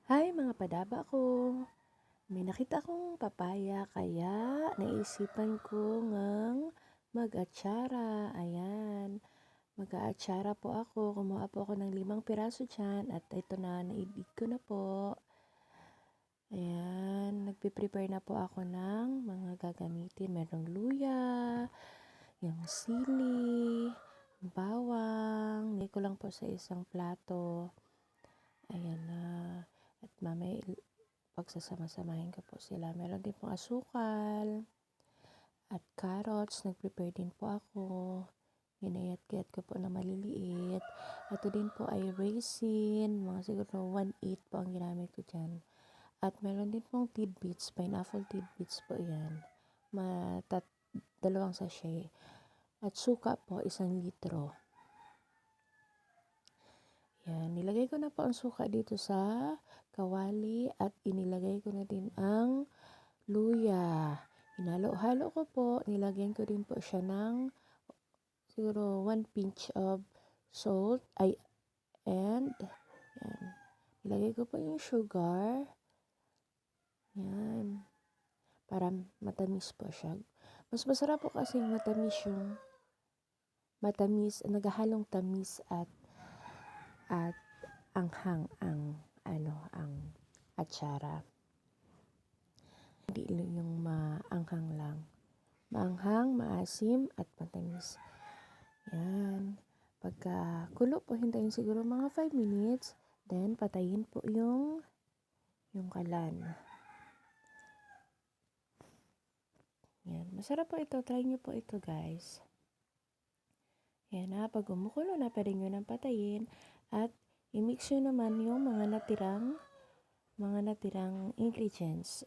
Hi mga padaba ko! May nakita akong papaya kaya naisipan ko ngang mag-atsara. Ayan, mag-aatsara po ako. Kumuha po ako ng 5 piraso dyan at ito na, naibig ko na po. Ayan, nagpe-prepare na po ako ng mga gagamitin. Merong luya, yung sili, bawang. Nilagay ko lang po sa isang plato. Ayan na. At mamaya pagsasama-samahin ko po sila. Meron din pong asukal at carrots. Nag-prepare din po ako. Ginayat-gayat ko po na maliliit. At ito din po ay raisin. Mga siguro 1/8 po ang ginamit ko dyan. At meron din pong tidbits. Pineapple tidbits po yan. Dalawang sachet. At suka po 1 litro. Yan, nilagay ko na po ang suka dito sa kawali at inilagay ko na din ang luya. Hinalo-halo ko po, nilagyan ko din po siya ng siguro 1 pinch of salt and yan. Nilagay ko po yung sugar. Yan. Para matamis po siya. Mas masarap po kasi matamis, naghahalong tamis at anghang ang atsara. Hindi yung maanghang lang. Maanghang, maasim, at matamis. Yan. Pagka kulo po, hintayin siguro mga 5 minutes. Then, patayin po yung kalan. Yan. Masarap po ito. Try nyo po ito, guys. Yan na. Pag umukulo na, pwede nyo nang patayin. At i-mix nyo naman yung mga natirang ingredients.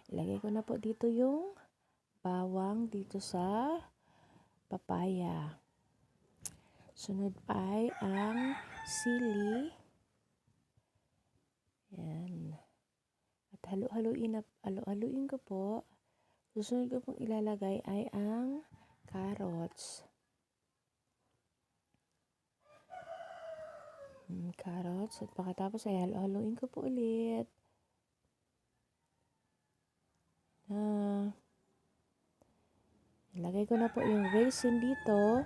Ilagay ko na po dito yung bawang dito sa papaya. Sunod ay ang sili. Yan. At halu-haluin ko po. Susunod ko pong ilalagay ay ang carrots. Carrots. At pagkatapos ay halu-haluin ko po ulit. Ilagay ko na po yung raisin dito.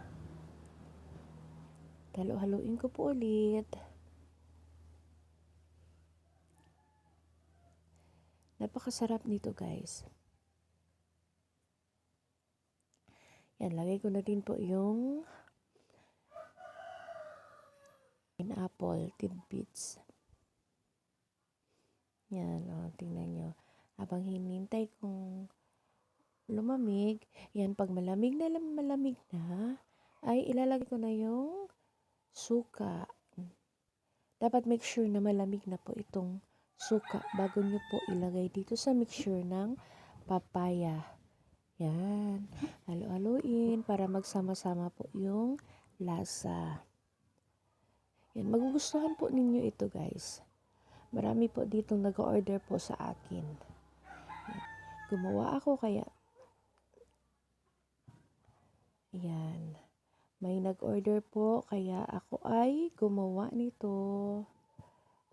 Halu-haluin ko po ulit. Napakasarap nito, guys. Yan, lagay ko na din po yung pineapple tidbits. Yan, tingnan nyo. Habang hinintay kong lumamig, yan, pag malamig na, ay ilalagay ko na yung suka. Dapat make sure na malamig na po itong suka bago nyo po ilagay dito sa mixture ng papaya. Yan, halo-haloin para magsama-sama po yung lasa. Yan, magugustuhan po ninyo ito, guys. Marami po ditong nag-order po sa akin. Gumawa ako kaya yan. May nag-order po kaya ako ay gumawa nito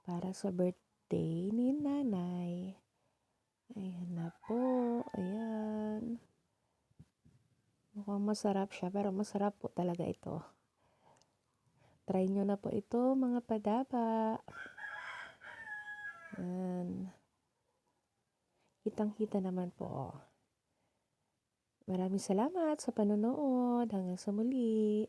para sa birthday ni nanay. Ayan na po. Ayan. Mukhang masarap siya pero masarap po talaga ito. Try nyo na po ito mga padaba. Ayan. Kitang-kita naman po. Maraming salamat sa panonood. Hanggang sa muli.